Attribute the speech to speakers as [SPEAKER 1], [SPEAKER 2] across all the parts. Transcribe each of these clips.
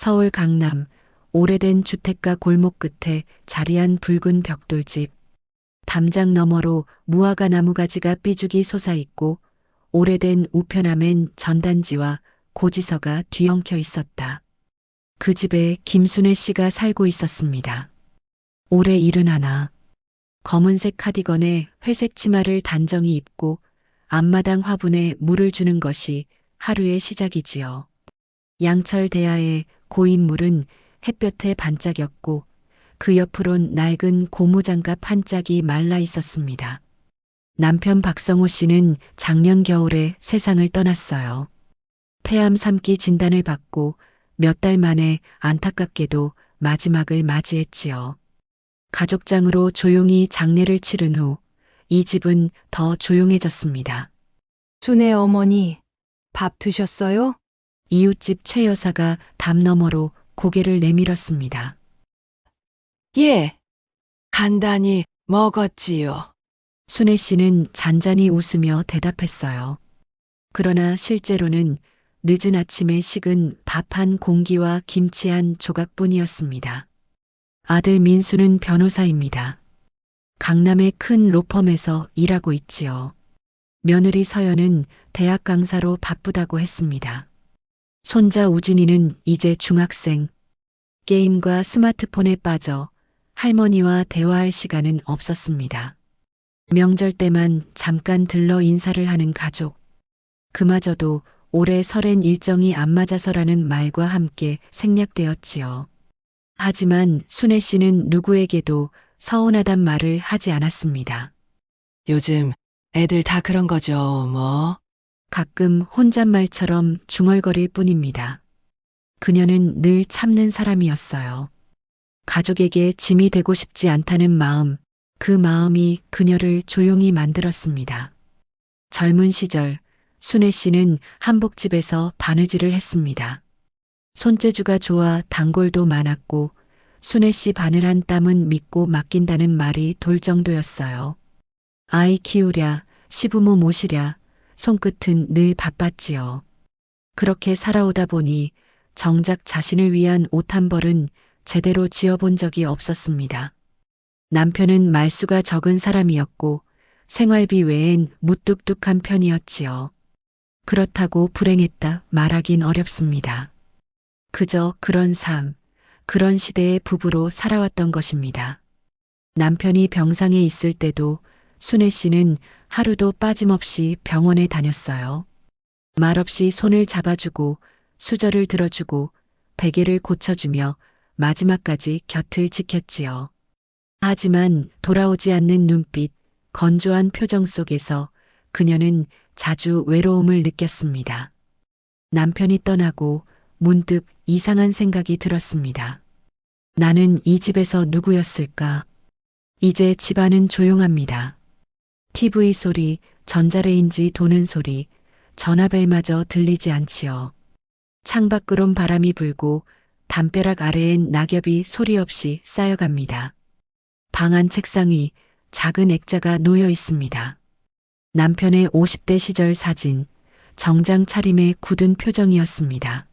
[SPEAKER 1] 서울 강남 오래된 주택가 골목 끝에 자리한 붉은 벽돌집. 담장 너머로 무화과 나무가지가 삐죽이 솟아있고 오래된 우편함엔 전단지와 고지서가 뒤엉켜 있었다. 그 집에 김순애 씨가 살고 있었습니다. 올해 71. 검은색 카디건에 회색 치마를 단정히 입고 앞마당 화분에 물을 주는 것이 하루의 시작이지요. 양철 대야의 고인물은 햇볕에 반짝였고 그 옆으론 낡은 고무장갑 한 짝이 말라 있었습니다. 남편 박성호 씨는 작년 겨울에 세상을 떠났어요. 폐암 3기 진단을 받고 몇 달 만에 안타깝게도 마지막을 맞이했지요. 가족장으로 조용히 장례를 치른 후 이 집은 더 조용해졌습니다.
[SPEAKER 2] 순애 어머니, 밥 드셨어요?
[SPEAKER 1] 이웃집 최 여사가 담 너머로 고개를 내밀었습니다.
[SPEAKER 3] 예, 간단히 먹었지요.
[SPEAKER 1] 순애 씨는 잔잔히 웃으며 대답했어요. 그러나 실제로는 늦은 아침에 식은 밥 한 공기와 김치 한 조각뿐이었습니다. 아들 민수는 변호사입니다. 강남의 큰 로펌에서 일하고 있지요. 며느리 서연은 대학 강사로 바쁘다고 했습니다. 손자 우진이는 이제 중학생. 게임과 스마트폰에 빠져 할머니와 대화할 시간은 없었습니다. 명절 때만 잠깐 들러 인사를 하는 가족. 그마저도 올해 설엔 일정이 안 맞아서라는 말과 함께 생략되었지요. 하지만 순애 씨는 누구에게도 서운하단 말을 하지 않았습니다.
[SPEAKER 3] 요즘 애들 다 그런 거죠, 뭐.
[SPEAKER 1] 가끔 혼잣말처럼 중얼거릴 뿐입니다. 그녀는 늘 참는 사람이었어요. 가족에게 짐이 되고 싶지 않다는 마음, 그 마음이 그녀를 조용히 만들었습니다. 젊은 시절 순애 씨는 한복집에서 바느질을 했습니다. 손재주가 좋아 단골도 많았고 순애 씨 바늘한 땀은 믿고 맡긴다는 말이 돌 정도였어요. 아이 키우랴, 시부모 모시랴, 손끝은 늘 바빴지요. 그렇게 살아오다 보니 정작 자신을 위한 옷 한 벌은 제대로 지어본 적이 없었습니다. 남편은 말수가 적은 사람이었고 생활비 외엔 무뚝뚝한 편이었지요. 그렇다고 불행했다 말하긴 어렵습니다. 그저 그런 삶, 그런 시대의 부부로 살아왔던 것입니다. 남편이 병상에 있을 때도 순애 씨는 하루도 빠짐없이 병원에 다녔어요. 말없이 손을 잡아주고 수저를 들어주고 베개를 고쳐주며 마지막까지 곁을 지켰지요. 하지만 돌아오지 않는 눈빛, 건조한 표정 속에서 그녀는 자주 외로움을 느꼈습니다. 남편이 떠나고 문득 이상한 생각이 들었습니다. 나는 이 집에서 누구였을까? 이제 집안은 조용합니다. TV 소리, 전자레인지 도는 소리, 전화벨마저 들리지 않지요. 창밖으론 바람이 불고 담벼락 아래엔 낙엽이 소리 없이 쌓여갑니다. 방 안 책상 위 작은 액자가 놓여 있습니다. 남편의 50대 시절 사진, 정장 차림의 굳은 표정이었습니다.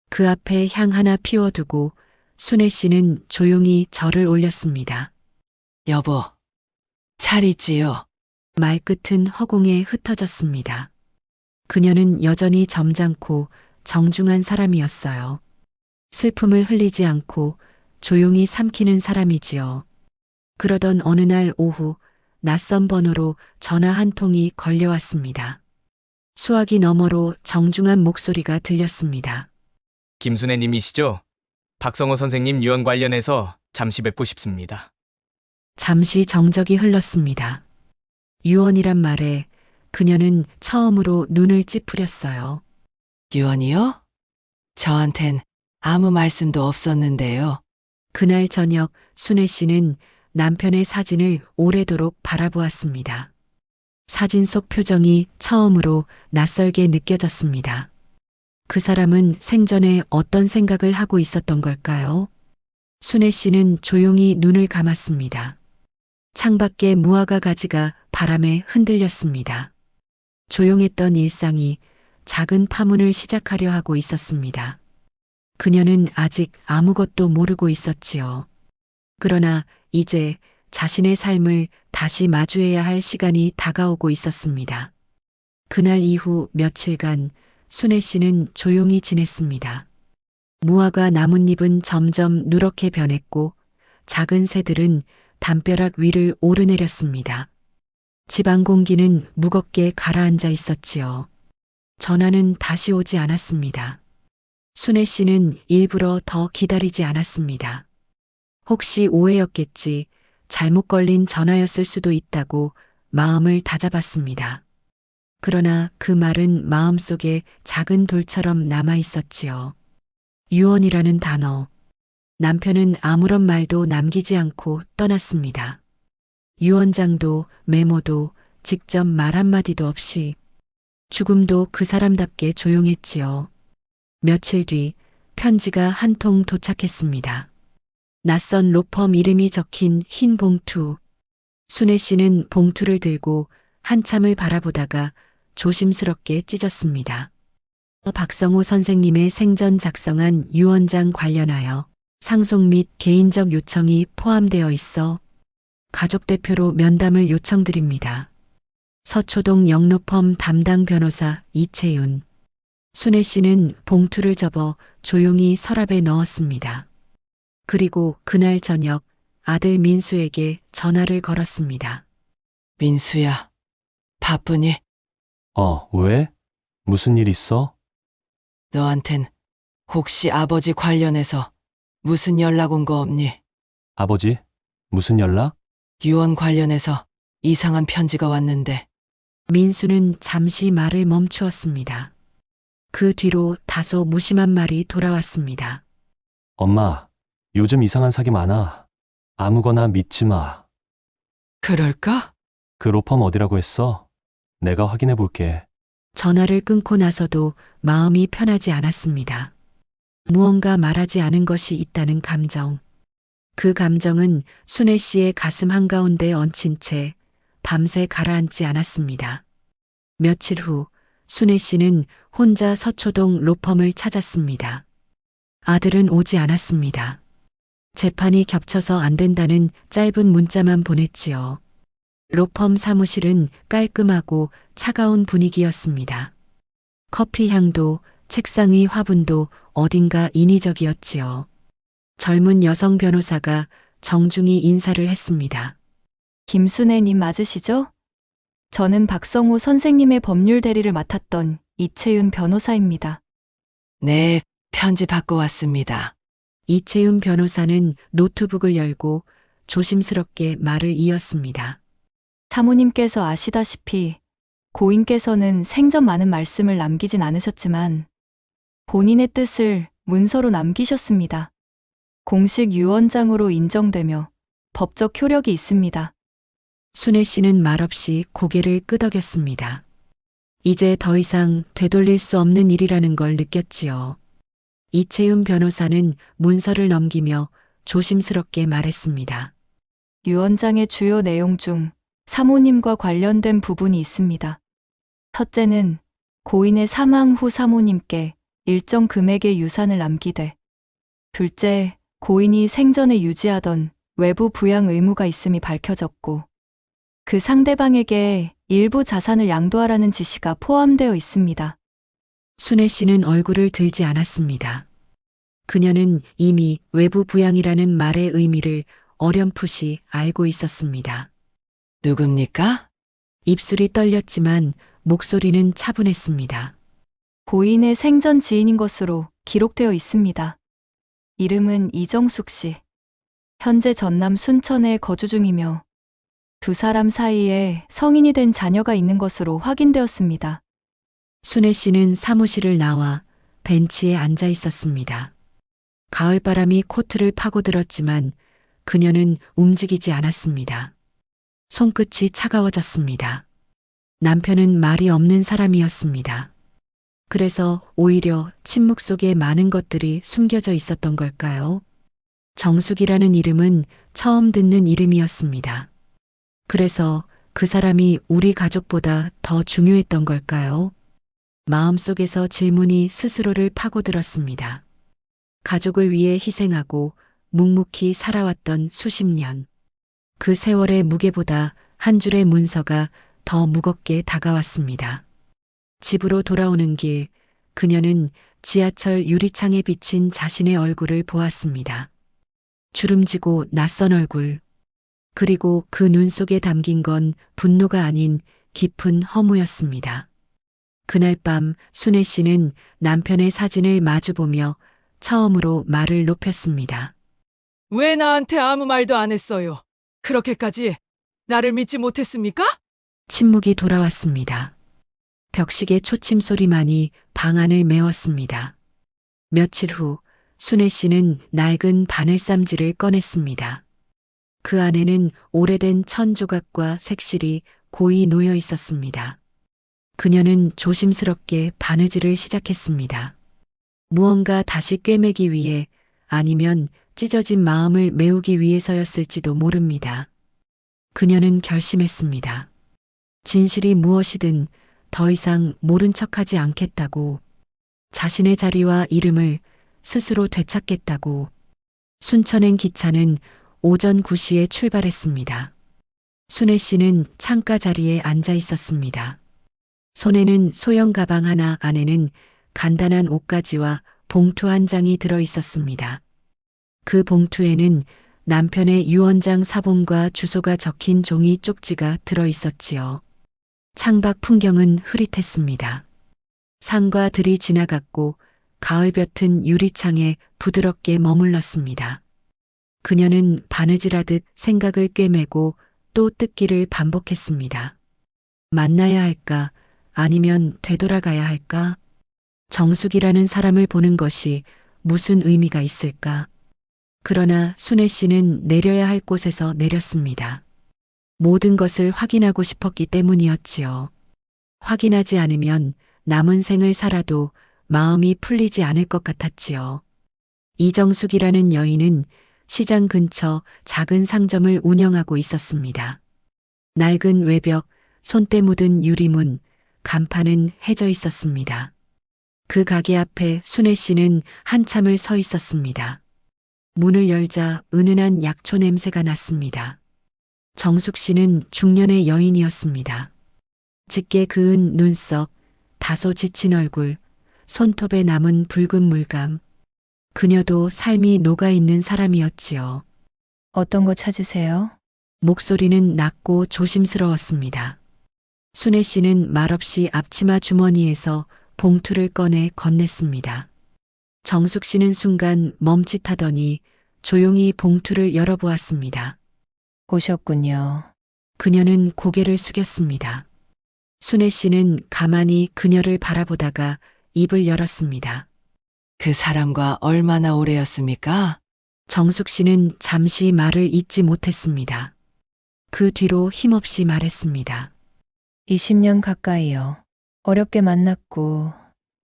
[SPEAKER 1] 그 앞에 향 하나 피워두고 순애 씨는 조용히 절을 올렸습니다.
[SPEAKER 3] 여보, 잘 있지요?
[SPEAKER 1] 말끝은 허공에 흩어졌습니다. 그녀는 여전히 점잖고 정중한 사람이었어요. 슬픔을 흘리지 않고 조용히 삼키는 사람이지요. 그러던 어느 날 오후 낯선 번호로 전화 한 통이 걸려왔습니다. 수화기 너머로 정중한 목소리가 들렸습니다.
[SPEAKER 4] 김순애 님이시죠? 박성호 선생님 유언 관련해서 잠시 뵙고 싶습니다.
[SPEAKER 1] 잠시 정적이 흘렀습니다. 유언이란 말에 그녀는 처음으로 눈을 찌푸렸어요.
[SPEAKER 3] 유언이요? 저한텐 아무 말씀도 없었는데요.
[SPEAKER 1] 그날 저녁 순애 씨는 남편의 사진을 오래도록 바라보았습니다. 사진 속 표정이 처음으로 낯설게 느껴졌습니다. 그 사람은 생전에 어떤 생각을 하고 있었던 걸까요? 순애 씨는 조용히 눈을 감았습니다. 창밖에 무화과 가지가 바람에 흔들렸습니다. 조용했던 일상이 작은 파문을 시작하려 하고 있었습니다. 그녀는 아직 아무것도 모르고 있었지요. 그러나 이제 자신의 삶을 다시 마주해야 할 시간이 다가오고 있었습니다. 그날 이후 며칠간 순애 씨는 조용히 지냈습니다. 무화과 나뭇잎은 점점 누렇게 변했고 작은 새들은 담벼락 위를 오르내렸습니다. 집안 공기는 무겁게 가라앉아 있었지요. 전화는 다시 오지 않았습니다. 순애 씨는 일부러 더 기다리지 않았습니다. 혹시 오해였겠지, 잘못 걸린 전화였을 수도 있다고 마음을 다잡았습니다. 그러나 그 말은 마음속에 작은 돌처럼 남아 있었지요. 유언이라는 단어. 남편은 아무런 말도 남기지 않고 떠났습니다. 유언장도 메모도 직접 말 한마디도 없이 죽음도 그 사람답게 조용했지요. 며칠 뒤 편지가 한 통 도착했습니다. 낯선 로펌 이름이 적힌 흰 봉투. 순애 씨는 봉투를 들고 한참을 바라보다가 조심스럽게 찢었습니다. 박성호 선생님의 생전 작성한 유언장 관련하여 상속 및 개인적 요청이 포함되어 있어 가족 대표로 면담을 요청드립니다. 서초동 영로펌 담당 변호사 이채윤. 순애 씨는 봉투를 접어 조용히 서랍에 넣었습니다. 그리고 그날 저녁 아들 민수에게 전화를 걸었습니다.
[SPEAKER 3] 민수야, 바쁘니?
[SPEAKER 5] 왜? 무슨 일 있어?
[SPEAKER 3] 너한텐 혹시 아버지 관련해서 무슨 연락 온 거 없니?
[SPEAKER 5] 아버지? 무슨 연락?
[SPEAKER 3] 유언 관련해서 이상한 편지가 왔는데.
[SPEAKER 1] 민수는 잠시 말을 멈추었습니다. 그 뒤로 다소 무심한 말이 돌아왔습니다.
[SPEAKER 5] 엄마, 요즘 이상한 사기 많아. 아무거나 믿지 마.
[SPEAKER 3] 그럴까?
[SPEAKER 5] 그 로펌 어디라고 했어? 내가 확인해 볼게.
[SPEAKER 1] 전화를 끊고 나서도 마음이 편하지 않았습니다. 무언가 말하지 않은 것이 있다는 감정. 그 감정은 순애 씨의 가슴 한가운데 얹힌 채 밤새 가라앉지 않았습니다. 며칠 후 순애 씨는 혼자 서초동 로펌을 찾았습니다. 아들은 오지 않았습니다. 재판이 겹쳐서 안 된다는 짧은 문자만 보냈지요. 로펌 사무실은 깔끔하고 차가운 분위기였습니다. 커피 향도, 책상 위 화분도 어딘가 인위적이었지요. 젊은 여성 변호사가 정중히 인사를 했습니다.
[SPEAKER 6] 김순애님 맞으시죠? 저는 박성호 선생님의 법률 대리를 맡았던 이채윤 변호사입니다.
[SPEAKER 3] 네, 편지 받고 왔습니다.
[SPEAKER 1] 이채윤 변호사는 노트북을 열고 조심스럽게 말을 이었습니다.
[SPEAKER 6] 사모님께서 아시다시피 고인께서는 생전 많은 말씀을 남기진 않으셨지만 본인의 뜻을 문서로 남기셨습니다. 공식 유언장으로 인정되며 법적 효력이 있습니다.
[SPEAKER 1] 순애 씨는 말없이 고개를 끄덕였습니다. 이제 더 이상 되돌릴 수 없는 일이라는 걸 느꼈지요. 이채윤 변호사는 문서를 넘기며 조심스럽게 말했습니다.
[SPEAKER 6] 유언장의 주요 내용 중 사모님과 관련된 부분이 있습니다. 첫째는 고인의 사망 후 사모님께 일정 금액의 유산을 남기되, 둘째, 고인이 생전에 유지하던 외부 부양 의무가 있음이 밝혀졌고, 그 상대방에게 일부 자산을 양도하라는 지시가 포함되어 있습니다.
[SPEAKER 1] 순애 씨는 얼굴을 들지 않았습니다. 그녀는 이미 외부 부양이라는 말의 의미를 어렴풋이 알고 있었습니다.
[SPEAKER 3] 누굽니까?
[SPEAKER 1] 입술이 떨렸지만 목소리는 차분했습니다.
[SPEAKER 6] 고인의 생전 지인인 것으로 기록되어 있습니다. 이름은 이정숙 씨. 현재 전남 순천에 거주 중이며 두 사람 사이에 성인이 된 자녀가 있는 것으로 확인되었습니다.
[SPEAKER 1] 순애 씨는 사무실을 나와 벤치에 앉아 있었습니다. 가을바람이 코트를 파고들었지만 그녀는 움직이지 않았습니다. 손끝이 차가워졌습니다. 남편은 말이 없는 사람이었습니다. 그래서 오히려 침묵 속에 많은 것들이 숨겨져 있었던 걸까요? 정숙이라는 이름은 처음 듣는 이름이었습니다. 그래서 그 사람이 우리 가족보다 더 중요했던 걸까요? 마음속에서 질문이 스스로를 파고들었습니다. 가족을 위해 희생하고 묵묵히 살아왔던 수십 년. 그 세월의 무게보다 한 줄의 문서가 더 무겁게 다가왔습니다. 집으로 돌아오는 길, 그녀는 지하철 유리창에 비친 자신의 얼굴을 보았습니다. 주름지고 낯선 얼굴. 그리고 그 눈 속에 담긴 건 분노가 아닌 깊은 허무였습니다. 그날 밤 순애 씨는 남편의 사진을 마주보며 처음으로 말을 높였습니다.
[SPEAKER 3] 왜 나한테 아무 말도 안 했어요? 그렇게까지 나를 믿지 못했습니까?
[SPEAKER 1] 침묵이 돌아왔습니다. 벽식의 초침 소리만이 방 안을 메웠습니다. 며칠 후 순애 씨는 낡은 바늘쌈지를 꺼냈습니다. 그 안에는 오래된 천 조각과 색실이 고이 놓여 있었습니다. 그녀는 조심스럽게 바느질을 시작했습니다. 무언가 다시 꿰매기 위해 아니면 찢어진 마음을 메우기 위해서였을지도 모릅니다. 그녀는 결심했습니다. 진실이 무엇이든 더 이상 모른 척하지 않겠다고, 자신의 자리와 이름을 스스로 되찾겠다고. 순천행 기차는 오전 9시에 출발했습니다. 순애 씨는 창가 자리에 앉아 있었습니다. 손에는 소형 가방 하나, 안에는 간단한 옷가지와 봉투 한 장이 들어 있었습니다. 그 봉투에는 남편의 유언장 사본과 주소가 적힌 종이 쪽지가 들어 있었지요. 창밖 풍경은 흐릿했습니다. 산과 들이 지나갔고 가을볕은 유리창에 부드럽게 머물렀습니다. 그녀는 바느질하듯 생각을 꿰매고 또 뜯기를 반복했습니다. 만나야 할까? 아니면 되돌아가야 할까? 정숙이라는 사람을 보는 것이 무슨 의미가 있을까? 그러나 순애 씨는 내려야 할 곳에서 내렸습니다. 모든 것을 확인하고 싶었기 때문이었지요. 확인하지 않으면 남은 생을 살아도 마음이 풀리지 않을 것 같았지요. 이정숙이라는 여인은 시장 근처 작은 상점을 운영하고 있었습니다. 낡은 외벽, 손때 묻은 유리문, 간판은 해져 있었습니다. 그 가게 앞에 순애 씨는 한참을 서 있었습니다. 문을 열자 은은한 약초 냄새가 났습니다. 정숙 씨는 중년의 여인이었습니다. 짙게 그은 눈썹, 다소 지친 얼굴, 손톱에 남은 붉은 물감. 그녀도 삶이 녹아있는 사람이었지요.
[SPEAKER 2] 어떤 거 찾으세요?
[SPEAKER 1] 목소리는 낮고 조심스러웠습니다. 순애 씨는 말없이 앞치마 주머니에서 봉투를 꺼내 건넸습니다. 정숙 씨는 순간 멈칫하더니 조용히 봉투를 열어보았습니다.
[SPEAKER 2] 오셨군요.
[SPEAKER 1] 그녀는 고개를 숙였습니다. 순애 씨는 가만히 그녀를 바라보다가 입을 열었습니다.
[SPEAKER 3] 그 사람과 얼마나 오래였습니까?
[SPEAKER 1] 정숙 씨는 잠시 말을 잇지 못했습니다. 그 뒤로 힘없이 말했습니다.
[SPEAKER 2] 20년 가까이요. 어렵게 만났고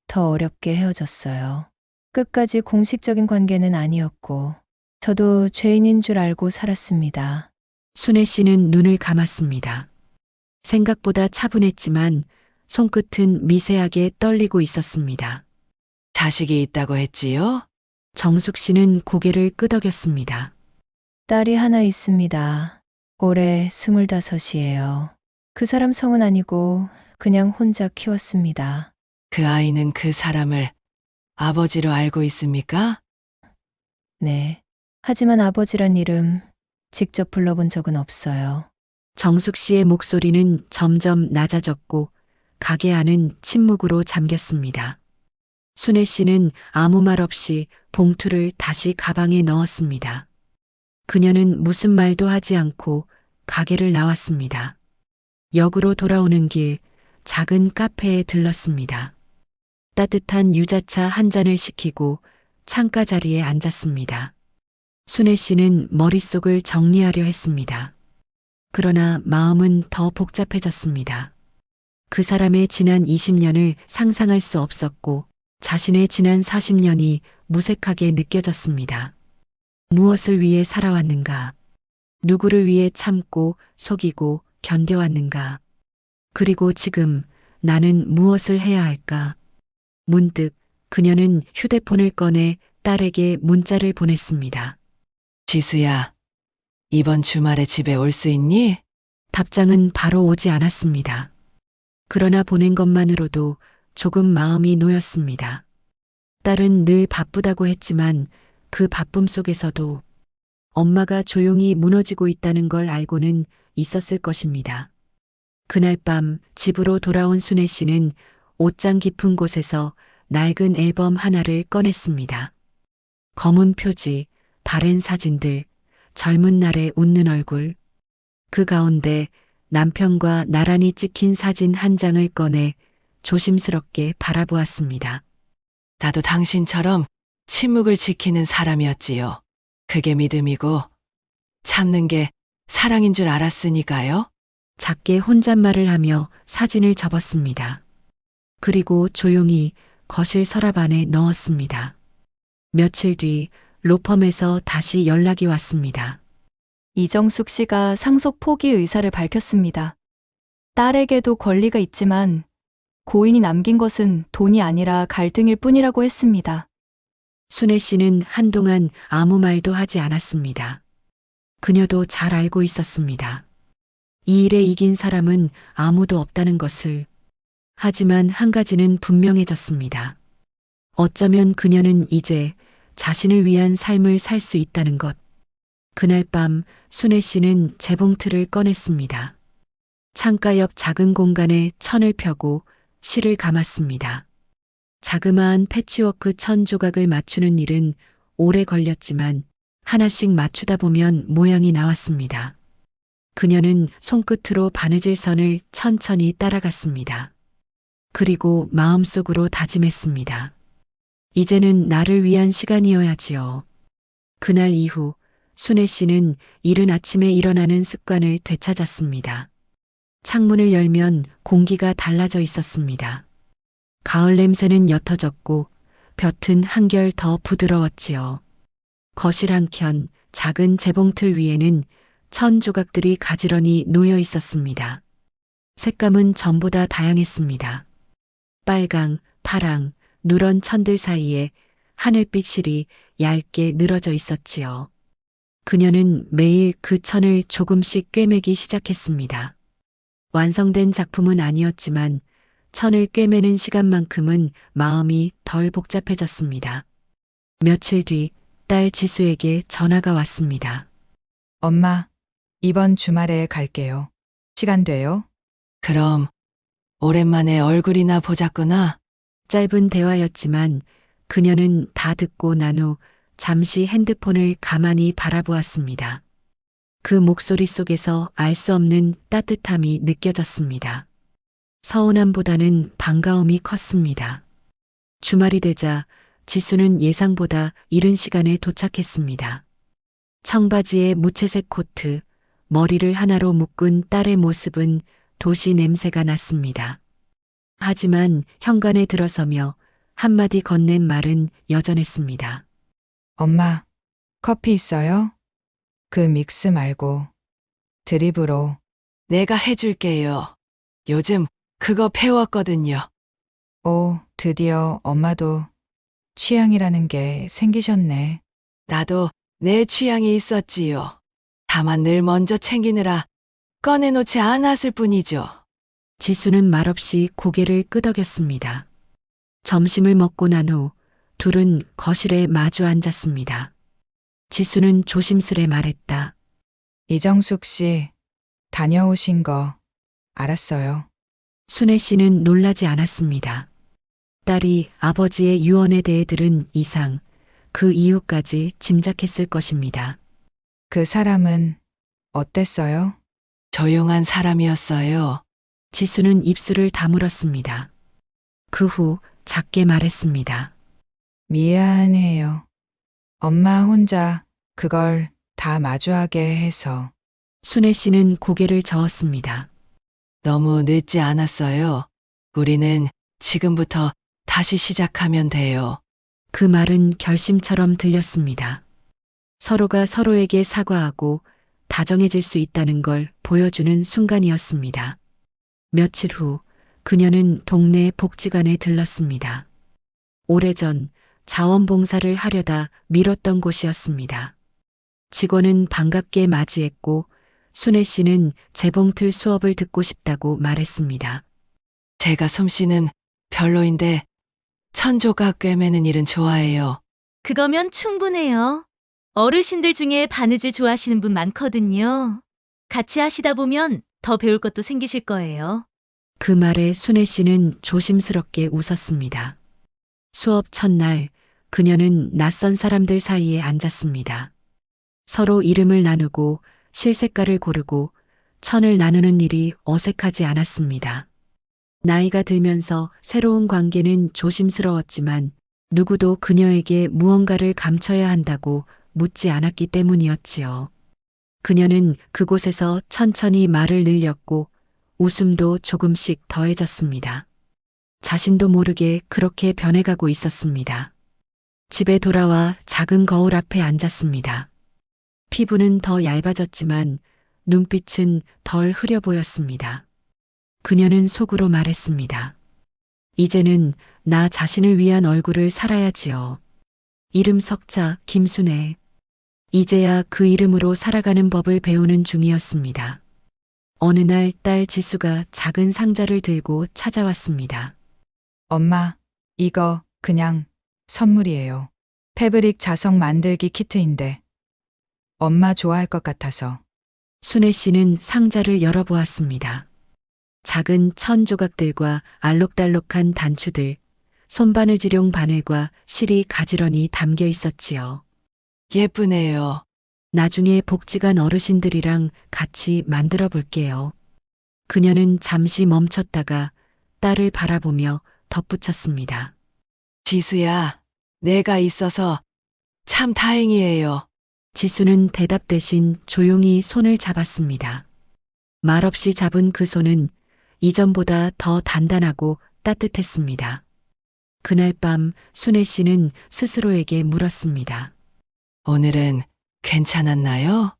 [SPEAKER 2] 더 어렵게 헤어졌어요. 끝까지 공식적인 관계는 아니었고 저도 죄인인 줄 알고 살았습니다.
[SPEAKER 1] 순애 씨는 눈을 감았습니다. 생각보다 차분했지만 손끝은 미세하게 떨리고 있었습니다.
[SPEAKER 3] 자식이 있다고 했지요?
[SPEAKER 1] 정숙 씨는 고개를 끄덕였습니다.
[SPEAKER 2] 딸이 하나 있습니다. 올해 25이에요. 그 사람 성은 아니고 그냥 혼자 키웠습니다.
[SPEAKER 3] 그 아이는 그 사람을 아버지로 알고 있습니까?
[SPEAKER 2] 네. 하지만 아버지란 이름 직접 불러본 적은 없어요.
[SPEAKER 1] 정숙 씨의 목소리는 점점 낮아졌고 가게 안은 침묵으로 잠겼습니다. 순애 씨는 아무 말 없이 봉투를 다시 가방에 넣었습니다. 그녀는 무슨 말도 하지 않고 가게를 나왔습니다. 역으로 돌아오는 길, 작은 카페에 들렀습니다. 따뜻한 유자차 한 잔을 시키고 창가 자리에 앉았습니다. 순애 씨는 머릿속을 정리하려 했습니다. 그러나 마음은 더 복잡해졌습니다. 그 사람의 지난 20년을 상상할 수 없었고 자신의 지난 40년이 무색하게 느껴졌습니다. 무엇을 위해 살아왔는가? 누구를 위해 참고 속이고 견뎌왔는가? 그리고 지금 나는 무엇을 해야 할까? 문득 그녀는 휴대폰을 꺼내 딸에게 문자를 보냈습니다.
[SPEAKER 3] 지수야, 이번 주말에 집에 올 수 있니?
[SPEAKER 1] 답장은 바로 오지 않았습니다. 그러나 보낸 것만으로도 조금 마음이 놓였습니다. 딸은 늘 바쁘다고 했지만 그 바쁨 속에서도 엄마가 조용히 무너지고 있다는 걸 알고는 있었을 것입니다. 그날 밤 집으로 돌아온 순애 씨는 옷장 깊은 곳에서 낡은 앨범 하나를 꺼냈습니다. 검은 표지, 바랜 사진들, 젊은 날의 웃는 얼굴. 그 가운데 남편과 나란히 찍힌 사진 한 장을 꺼내 조심스럽게 바라보았습니다.
[SPEAKER 3] 나도 당신처럼 침묵을 지키는 사람이었지요. 그게 믿음이고 참는 게 사랑인 줄 알았으니까요.
[SPEAKER 1] 작게 혼잣말을 하며 사진을 접었습니다. 그리고 조용히 거실 서랍 안에 넣었습니다. 며칠 뒤 로펌에서 다시 연락이 왔습니다.
[SPEAKER 6] 이정숙 씨가 상속 포기 의사를 밝혔습니다. 딸에게도 권리가 있지만 고인이 남긴 것은 돈이 아니라 갈등일 뿐이라고 했습니다.
[SPEAKER 1] 순애 씨는 한동안 아무 말도 하지 않았습니다. 그녀도 잘 알고 있었습니다. 이 일에 이긴 사람은 아무도 없다는 것을. 하지만 한 가지는 분명해졌습니다. 어쩌면 그녀는 이제 자신을 위한 삶을 살 수 있다는 것. 그날 밤 순애 씨는 재봉틀을 꺼냈습니다. 창가 옆 작은 공간에 천을 펴고 실을 감았습니다. 자그마한 패치워크 천 조각을 맞추는 일은 오래 걸렸지만 하나씩 맞추다 보면 모양이 나왔습니다. 그녀는 손끝으로 바느질 선을 천천히 따라갔습니다. 그리고 마음속으로 다짐했습니다. 이제는 나를 위한 시간이어야지요. 그날 이후 순애 씨는 이른 아침에 일어나는 습관을 되찾았습니다. 창문을 열면 공기가 달라져 있었습니다. 가을 냄새는 옅어졌고 볕은 한결 더 부드러웠지요. 거실 한켠 작은 재봉틀 위에는 천 조각들이 가지런히 놓여 있었습니다. 색감은 전보다 다양했습니다. 빨강, 파랑, 누런 천들 사이에 하늘빛 실이 얇게 늘어져 있었지요. 그녀는 매일 그 천을 조금씩 꿰매기 시작했습니다. 완성된 작품은 아니었지만 천을 꿰매는 시간만큼은 마음이 덜 복잡해졌습니다. 며칠 뒤 딸 지수에게 전화가 왔습니다.
[SPEAKER 7] 엄마, 이번 주말에 갈게요. 시간 돼요?
[SPEAKER 3] 그럼 오랜만에 얼굴이나 보자꾸나.
[SPEAKER 1] 짧은 대화였지만 그녀는 다 듣고 난 후 잠시 핸드폰을 가만히 바라보았습니다. 그 목소리 속에서 알 수 없는 따뜻함이 느껴졌습니다. 서운함보다는 반가움이 컸습니다. 주말이 되자 지수는 예상보다 이른 시간에 도착했습니다. 청바지에 무채색 코트, 머리를 하나로 묶은 딸의 모습은 도시 냄새가 났습니다. 하지만 현관에 들어서며 한마디 건넨 말은 여전했습니다.
[SPEAKER 7] 엄마, 커피 있어요? 그 믹스 말고 드립으로.
[SPEAKER 3] 내가 해줄게요. 요즘 그거 배웠거든요.
[SPEAKER 7] 오, 드디어 엄마도 취향이라는 게 생기셨네.
[SPEAKER 3] 나도 내 취향이 있었지요. 다만 늘 먼저 챙기느라 꺼내놓지 않았을 뿐이죠.
[SPEAKER 1] 지수는 말없이 고개를 끄덕였습니다. 점심을 먹고 난 후 둘은 거실에 마주 앉았습니다. 지수는 조심스레 말했다.
[SPEAKER 7] 이정숙 씨, 다녀오신 거 알았어요.
[SPEAKER 1] 순애 씨는 놀라지 않았습니다. 딸이 아버지의 유언에 대해 들은 이상 그 이유까지 짐작했을 것입니다.
[SPEAKER 7] 그 사람은 어땠어요?
[SPEAKER 3] 조용한 사람이었어요.
[SPEAKER 1] 지수는 입술을 다물었습니다. 그 후 작게 말했습니다.
[SPEAKER 7] 미안해요. 엄마 혼자 그걸 다 마주하게 해서.
[SPEAKER 1] 순애 씨는 고개를 저었습니다.
[SPEAKER 3] 너무 늦지 않았어요. 우리는 지금부터 다시 시작하면 돼요.
[SPEAKER 1] 그 말은 결심처럼 들렸습니다. 서로가 서로에게 사과하고 다정해질 수 있다는 걸 보여주는 순간이었습니다. 며칠 후 그녀는 동네 복지관에 들렀습니다. 오래전 자원봉사를 하려다 미뤘던 곳이었습니다. 직원은 반갑게 맞이했고 순애 씨는 재봉틀 수업을 듣고 싶다고 말했습니다.
[SPEAKER 3] 제가 솜씨는 별로인데 천조각 꿰매는 일은 좋아해요.
[SPEAKER 8] 그거면 충분해요. 어르신들 중에 바느질 좋아하시는 분 많거든요. 같이 하시다 보면 더 배울 것도 생기실 거예요.
[SPEAKER 1] 그 말에 순애 씨는 조심스럽게 웃었습니다. 수업 첫날 그녀는 낯선 사람들 사이에 앉았습니다. 서로 이름을 나누고 실색깔을 고르고 천을 나누는 일이 어색하지 않았습니다. 나이가 들면서 새로운 관계는 조심스러웠지만 누구도 그녀에게 무언가를 감춰야 한다고 묻지 않았기 때문이었지요. 그녀는 그곳에서 천천히 말을 늘렸고 웃음도 조금씩 더해졌습니다. 자신도 모르게 그렇게 변해가고 있었습니다. 집에 돌아와 작은 거울 앞에 앉았습니다. 피부는 더 얇아졌지만 눈빛은 덜 흐려 보였습니다. 그녀는 속으로 말했습니다. 이제는 나 자신을 위한 얼굴을 살아야지요. 이름 석자 김순애. 이제야 그 이름으로 살아가는 법을 배우는 중이었습니다. 어느 날 딸 지수가 작은 상자를 들고 찾아왔습니다.
[SPEAKER 7] 엄마, 이거 그냥 선물이에요. 패브릭 자석 만들기 키트인데 엄마 좋아할 것 같아서.
[SPEAKER 1] 순애 씨는 상자를 열어보았습니다. 작은 천 조각들과 알록달록한 단추들, 손바느질용 바늘과 실이 가지런히 담겨 있었지요.
[SPEAKER 3] 예쁘네요.
[SPEAKER 1] 나중에 복지관 어르신들이랑 같이 만들어 볼게요. 그녀는 잠시 멈췄다가 딸을 바라보며 덧붙였습니다.
[SPEAKER 3] 지수야, 내가 있어서 참 다행이에요.
[SPEAKER 1] 지수는 대답 대신 조용히 손을 잡았습니다. 말없이 잡은 그 손은 이전보다 더 단단하고 따뜻했습니다. 그날 밤 순애 씨는 스스로에게 물었습니다.
[SPEAKER 3] 오늘은 괜찮았나요?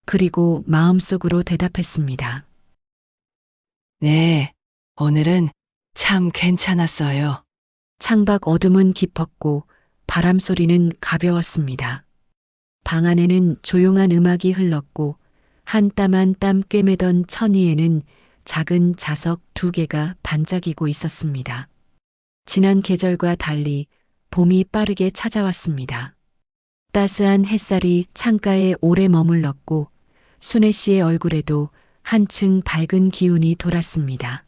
[SPEAKER 1] 그리고 마음속으로 대답했습니다.
[SPEAKER 3] 네, 오늘은 참 괜찮았어요.
[SPEAKER 1] 창밖 어둠은 깊었고 바람 소리는 가벼웠습니다. 방 안에는 조용한 음악이 흘렀고 한 땀 한 땀 꿰매던 천 위에는 작은 자석 2개가 반짝이고 있었습니다. 지난 계절과 달리 봄이 빠르게 찾아왔습니다. 따스한 햇살이 창가에 오래 머물렀고 순애 씨의 얼굴에도 한층 밝은 기운이 돌았습니다.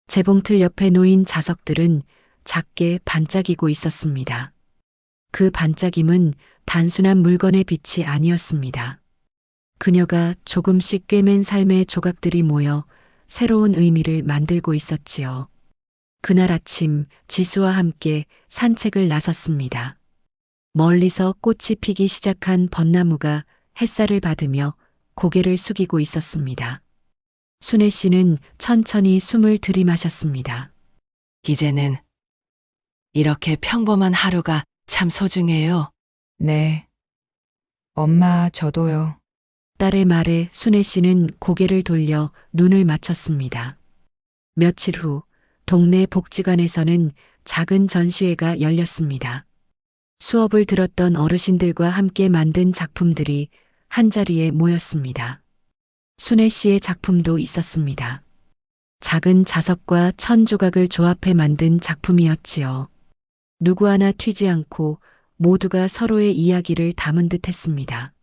[SPEAKER 1] 재봉틀 옆에 놓인 자석들은 작게 반짝이고 있었습니다. 그 반짝임은 단순한 물건의 빛이 아니었습니다. 그녀가 조금씩 꿰맨 삶의 조각들이 모여 새로운 의미를 만들고 있었지요. 그날 아침 지수와 함께 산책을 나섰습니다. 멀리서 꽃이 피기 시작한 벚나무가 햇살을 받으며 고개를 숙이고 있었습니다. 순애 씨는 천천히 숨을 들이마셨습니다.
[SPEAKER 3] 이제는 이렇게 평범한 하루가 참 소중해요.
[SPEAKER 7] 네. 엄마, 저도요.
[SPEAKER 1] 딸의 말에 순애 씨는 고개를 돌려 눈을 맞췄습니다. 며칠 후 동네 복지관에서는 작은 전시회가 열렸습니다. 수업을 들었던 어르신들과 함께 만든 작품들이 한자리에 모였습니다. 순애 씨의 작품도 있었습니다. 작은 자석과 천 조각을 조합해 만든 작품이었지요. 누구 하나 튀지 않고 모두가 서로의 이야기를 담은 듯 했습니다.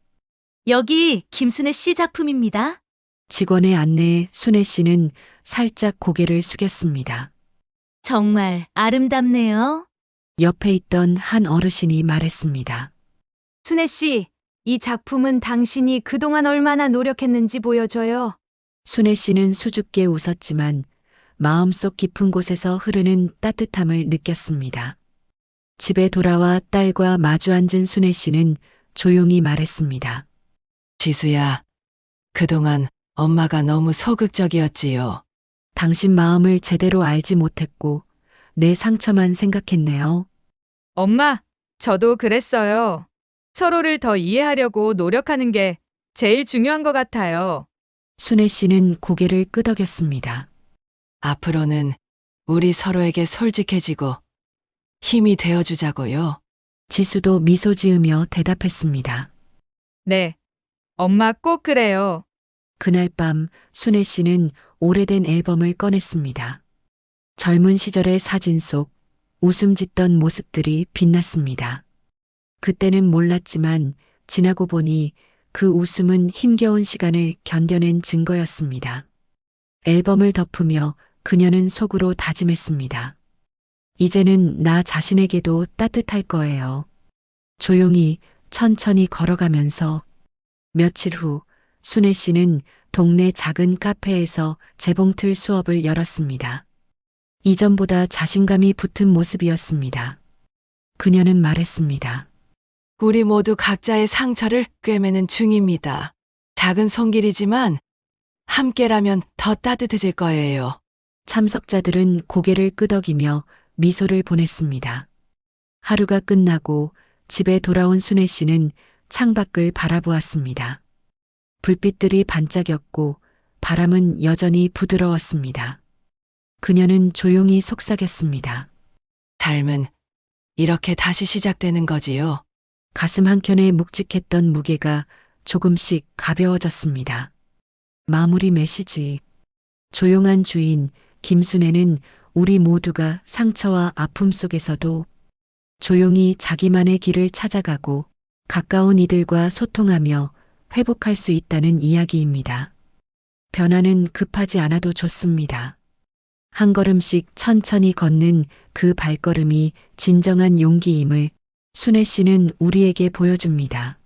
[SPEAKER 8] 여기 김순애 씨 작품입니다.
[SPEAKER 1] 직원의 안내에 순애 씨는 살짝 고개를 숙였습니다.
[SPEAKER 8] 정말 아름답네요.
[SPEAKER 1] 옆에 있던 한 어르신이 말했습니다.
[SPEAKER 9] 순애 씨, 이 작품은 당신이 그동안 얼마나 노력했는지 보여줘요.
[SPEAKER 1] 순애 씨는 수줍게 웃었지만 마음속 깊은 곳에서 흐르는 따뜻함을 느꼈습니다. 집에 돌아와 딸과 마주 앉은 순애 씨는 조용히 말했습니다.
[SPEAKER 3] 지수야, 그동안 엄마가 너무 소극적이었지요.
[SPEAKER 1] 당신 마음을 제대로 알지 못했고 내 상처만 생각했네요.
[SPEAKER 7] 엄마, 저도 그랬어요. 서로를 더 이해하려고 노력하는 게 제일 중요한 것 같아요.
[SPEAKER 1] 순애 씨는 고개를 끄덕였습니다.
[SPEAKER 3] 앞으로는 우리 서로에게 솔직해지고 힘이 되어주자고요.
[SPEAKER 1] 지수도 미소 지으며 대답했습니다.
[SPEAKER 7] 네. 엄마 꼭 그래요.
[SPEAKER 1] 그날 밤 순애 씨는 오래된 앨범을 꺼냈습니다. 젊은 시절의 사진 속 웃음 짓던 모습들이 빛났습니다. 그때는 몰랐지만 지나고 보니 그 웃음은 힘겨운 시간을 견뎌낸 증거였습니다. 앨범을 덮으며 그녀는 속으로 다짐했습니다. 이제는 나 자신에게도 따뜻할 거예요. 조용히 천천히 걸어가면서 며칠 후 순애 씨는 동네 작은 카페에서 재봉틀 수업을 열었습니다. 이전보다 자신감이 붙은 모습이었습니다. 그녀는 말했습니다.
[SPEAKER 3] 우리 모두 각자의 상처를 꿰매는 중입니다. 작은 손길이지만 함께라면 더 따뜻해질 거예요.
[SPEAKER 1] 참석자들은 고개를 끄덕이며 미소를 보냈습니다. 하루가 끝나고 집에 돌아온 순애 씨는 창밖을 바라보았습니다. 불빛들이 반짝였고 바람은 여전히 부드러웠습니다. 그녀는 조용히 속삭였습니다.
[SPEAKER 3] 삶은 이렇게 다시 시작되는 거지요.
[SPEAKER 1] 가슴 한켠에 묵직했던 무게가 조금씩 가벼워졌습니다. 마무리 메시지. 조용한 주인 김순애는 우리 모두가 상처와 아픔 속에서도 조용히 자기만의 길을 찾아가고 가까운 이들과 소통하며 회복할 수 있다는 이야기입니다. 변화는 급하지 않아도 좋습니다. 한 걸음씩 천천히 걷는 그 발걸음이 진정한 용기임을 순애 씨는 우리에게 보여줍니다.